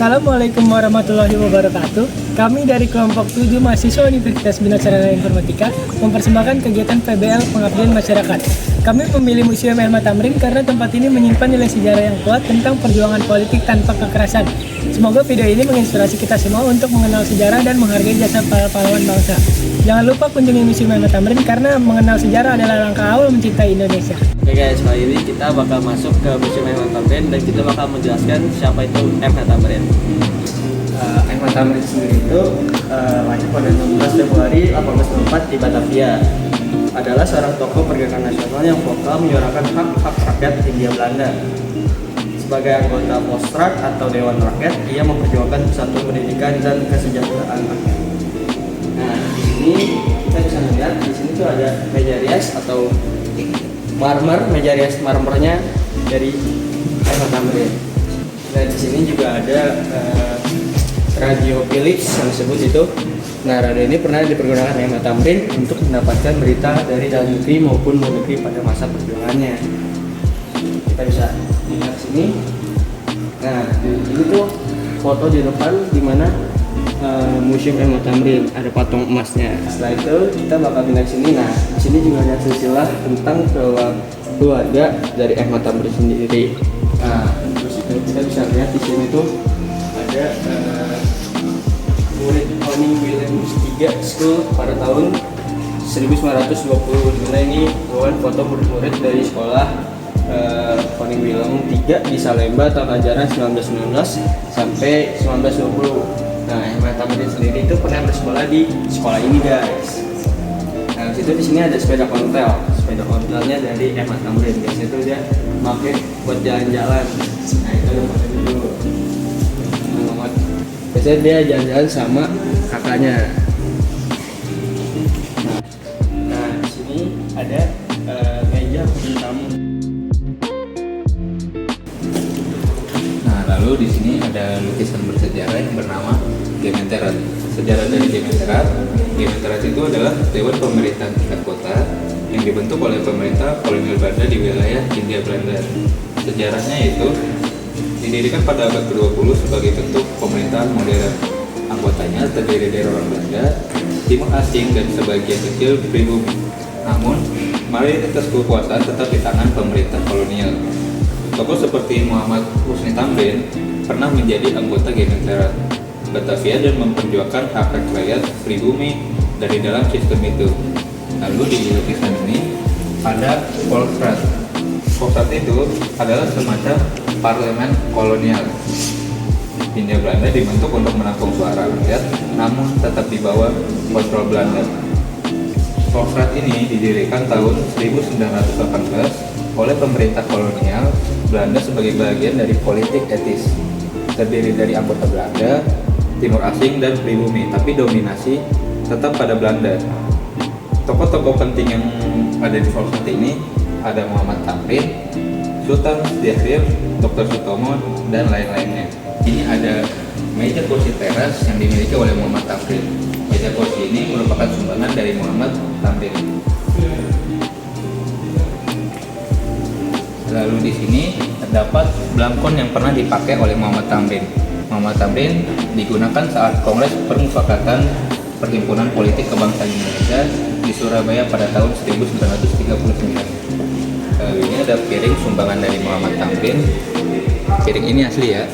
Assalamualaikum warahmatullahi wabarakatuh. Kami dari kelompok 7 mahasiswa Universitas Bina Sarana Informatika mempersembahkan kegiatan PBL Pengabdian Masyarakat. Kami memilih Museum Ahmad Tamrin karena tempat ini menyimpan nilai sejarah yang kuat tentang perjuangan politik tanpa kekerasan. Semoga video ini menginspirasi kita semua untuk mengenal sejarah dan menghargai jasa para pahlawan bangsa. Jangan lupa kunjungi Museum Ahmad Tamrin karena mengenal sejarah adalah langkah awal mencintai Indonesia. Oke guys, kali ini kita bakal masuk ke Museum Ahmad Tamrin dan kita bakal menjelaskan siapa itu Ahmad Tamrin. Ahmad Tamrin sendiri itu lahir pada 16 Februari 1864 di Batavia. Adalah seorang tokoh pergerakan nasional yang vokal menyuarakan hak-hak rakyat Hindia Belanda. Sebagai anggota Postrak atau Dewan Rakyat, ia memperjuangkan persatuan pendidikan dan kesejahteraan rakyat. Nah, di sini kita bisa melihat di sini tuh ada meja rias atau meja rias marmernya dari Ahmad Tamrin. Dan di sini juga ada radio Philips yang disebut itu. Nah, radio ini pernah dipergunakan Ahmad Tamrin untuk mendapatkan berita dari dalam negeri maupun luar negeri pada masa perjuangannya. Kita bisa lihat sini. Nah, ini tuh foto di depan di mana Museum Ahmad Tamrin, ada patung emasnya. Setelah itu kita bakal pindah ke sini. Nah, di sini juga ada silsilah tentang keluarga dari Ahmad Tamrin sendiri. Nah, terus itu kita bisa lihat di sini tuh ada murid Koning Wilhelm III School pada tahun 1920. Dimana ini bukan foto murid-murid dari sekolah Koning Wilhelm III di Salemba tahun ajaran 1919 sampai 1920. Nah, Ahmad Tamrin sendiri itu pernah bersekolah di sekolah ini, guys. Nah, di sini ada sepeda ontel. Sepeda ontelnya dari Ahmad Tamrin. Biasanya itu dia pakai buat jalan-jalan. Nah, itu ada foto dulu. Biasanya dia jalan-jalan sama kakaknya. Nah, di sini ada meja kursi tamu. Nah, lalu di sini ada lukisan bersejarah yang bernama Gemeterat. Sejarah dari Gemeterat itu adalah Dewan Pemerintahan tingkat kota yang dibentuk oleh pemerintah kolonial Belanda di wilayah Hindia Belanda. Sejarahnya itu didirikan pada abad ke-20 sebagai bentuk pemerintahan modern. Anggotanya terdiri dari orang Belanda, timur asing, dan sebagian kecil pribumi. Namun, mayoritas kekuasaan tetap di tangan pemerintah kolonial. Tokoh seperti Muhammad Husni Tamrin pernah menjadi anggota Gemeterat Batavia dan memperjuangkan hak rakyat pribumi dari dalam sistem itu. Lalu di lukisan ini ada Volksraad. Volksraad itu adalah semacam parlemen kolonial. Hindia Belanda dibentuk untuk menampung suara rakyat, namun tetap di bawah kontrol Belanda. Volksraad ini didirikan tahun 1918 oleh pemerintah kolonial Belanda sebagai bagian dari politik etis. Terdiri dari anggota Belanda, timur asing, dan pribumi, tapi dominasi tetap pada Belanda. Tokoh-tokoh penting yang ada di Volksraad ini ada Muhammad Tamrin, Sultan Syahrir, Dr. Sutomo, dan lain-lainnya. Ini ada meja kursi teras yang dimiliki oleh Muhammad Tamrin. Meja kursi ini merupakan sumbangan dari Muhammad Tamrin. Lalu di sini terdapat belangkon yang pernah dipakai oleh Muhammad Tamrin. Muhammad Tamrin digunakan saat Kongres Permufakatan Perhimpunan Politik Kebangsaan Indonesia di Surabaya pada tahun 1939. Ini ada piring sumbangan dari Muhammad Tamrin. Piring ini asli ya.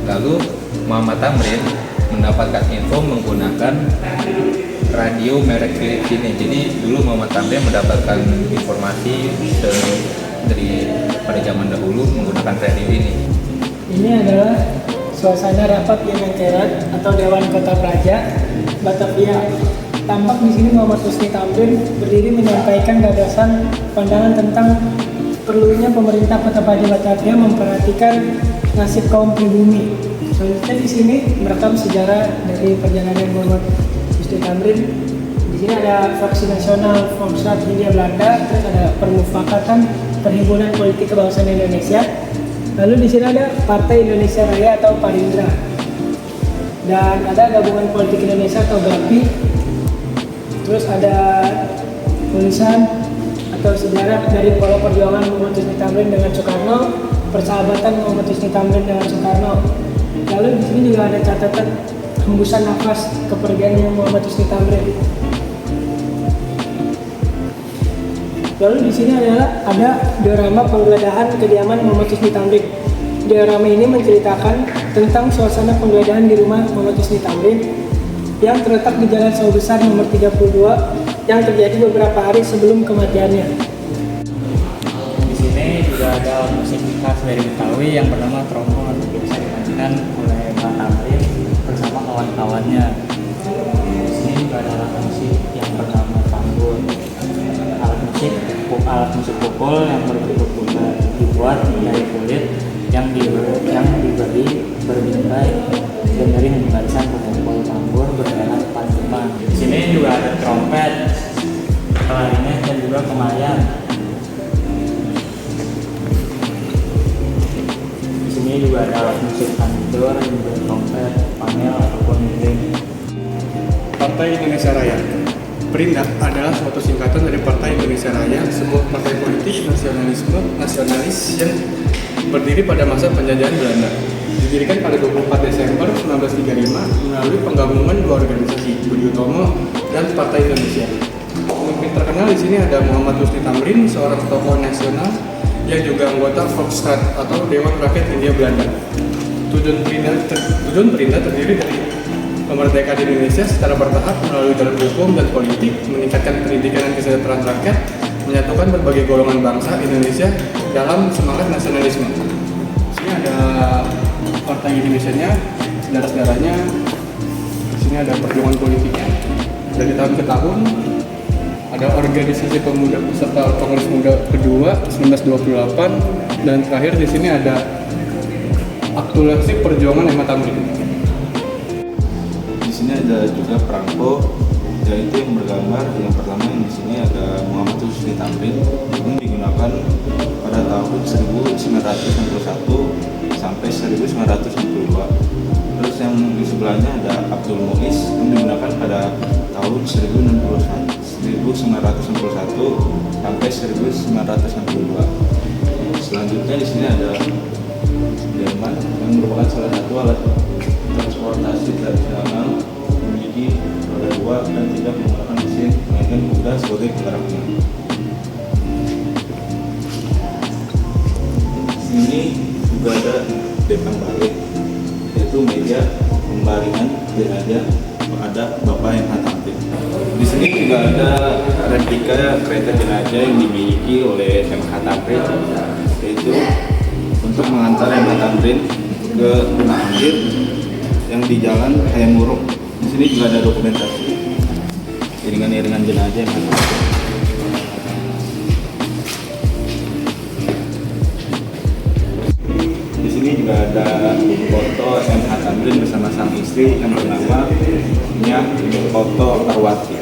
Lalu Muhammad Tamrin mendapatkan info menggunakan radio merek Philips ini. Jadi dulu Muhammad Tamrin mendapatkan informasi dari pada zaman dahulu menggunakan radio ini. Ini adalah suasana rapat Gemeterat atau Dewan Kota Praja Batavia. Tampak di sini Muhammad Husni Tamrin berdiri menyampaikan gagasan pandangan tentang perlunya pemerintah Kota Praja Batavia memperhatikan nasib kaum pribumi. Selanjutnya di sini merekam sejarah dari perjalanan Muhammad Husni Tamrin. Di sini ada Fraksi Nasional Volksraad Hindia Belanda, terus ada Permufakatan Perhimpunan Politik Kebangsaan Indonesia. Lalu di sini ada Partai Indonesia Raya atau Parindra, dan ada Gabungan Politik Indonesia atau GAPI. Terus ada tulisan atau sejarah dari pola perjuangan Muhammad Husni Tamrin dengan Soekarno, persahabatan Muhammad Husni Tamrin dengan Soekarno. Lalu di sini juga ada catatan hembusan nafas kepergiannya Muhammad Husni Tamrin. Lalu di sini ada diorama penggeledahan kediaman Muhammad Husni Tamrin. Diorama ini menceritakan tentang suasana penggeledahan di rumah Muhammad Husni Tamrin yang terletak di Jalan Sawah Besar nomor 32 yang terjadi beberapa hari sebelum kematiannya. Di sini juga ada musik khas dari Betawi yang bernama trombon, bisa dimainkan oleh Pak Tamrin bersama kawan-kawannya. Di sini juga ada alat musik yang bernama tambur. Alat musik pukul yang berbentuk bulat dibuat dari kulit yang diberi berbingkai dan dari barisan pemukul tambur berjalan pantuman. Di sini juga ada trompet, klarinet dan juga kemayan. Di sini juga ada alat musik tandur, juga trompet, panel ataupun miring. Partai Indonesia Raya. PERINDA adalah suatu singkatan dari Partai Indonesia Raya, sebuah partai politik nasionalis yang berdiri pada masa penjajahan Belanda. Didirikan pada 24 Desember 1935 melalui penggabungan dua organisasi, Budi Utomo dan Partai Indonesia. Pemimpin terkenal di sini ada Muhammad Husni Tamrin, seorang tokoh nasional yang juga anggota Volksraad atau Dewan Rakyat Hindia Belanda. Tujuan PERINDA terdiri dari kemerdekaan Indonesia secara bertahap melalui jalur hukum dan politik, meningkatkan pendidikan dan kesejahteraan rakyat, menyatukan berbagai golongan bangsa Indonesia dalam semangat nasionalisme. Di sini ada partai Indonesia-nya, sejarah-sejarahnya. Di sini ada perjuangan politiknya. Dari tahun ke tahun ada organisasi pemuda peserta Kongres Muda kedua 1928 dan terakhir di sini ada aktualisasi perjuangan Ahmad Tamrin. Di sini ada juga perangko, yaitu yang bergambar yang pertama yang di sini ada Muhammad Husni Tamrin yang digunakan pada tahun 1961 sampai 1962. Terus yang di sebelahnya ada Abdul Muiz yang digunakan pada tahun 1961 sampai 1962. Selanjutnya di sini ada Delman yang merupakan salah satu alat transportasi tradisional, memiliki roda dua dan tidak menggunakan mesin, melainkan kuda sebagai penggeraknya. Ini juga ada depan balik, yaitu meja pembaringan jenazah ada Bapak M.H. Tamrin. Di sini juga ada replika kereta jenazah yang dimiliki oleh M.H. Tamrin, yaitu untuk mengantar M.H. Tamrin ke rumah akhir yang di Jalan Hayam Wuruk. Di sini juga ada dokumentasi iringan-iringan jenazah yang ada. Di sini juga ada foto M.H. Tamrin bersama sang istri yang bernama Nya Foto Arwati.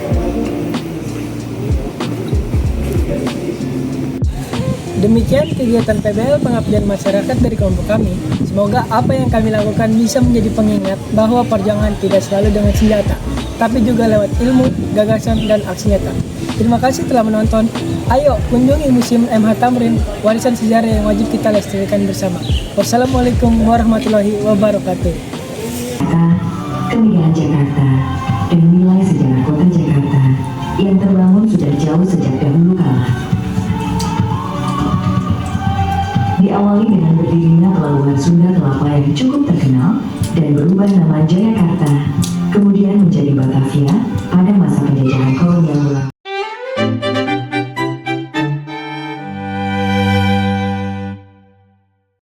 Demikian kegiatan PBL Pengabdian Masyarakat dari kelompok kami. Semoga apa yang kami lakukan bisa menjadi pengingat bahwa perjuangan tidak selalu dengan senjata, tapi juga lewat ilmu, gagasan, dan aksi nyata. Terima kasih telah menonton. Ayo kunjungi Museum M.H. Tamrin, warisan sejarah yang wajib kita lestarikan bersama. Wassalamualaikum warahmatullahi wabarakatuh. Kemegahan Jakarta dan nilai sejarah kota Jakarta yang terbangun sudah jauh sejak dahulu kala. Diawali dengan berdirinya pelabuhan Sunda Kelapa yang cukup terkenal dan berubah nama Jayakarta, kemudian menjadi Batavia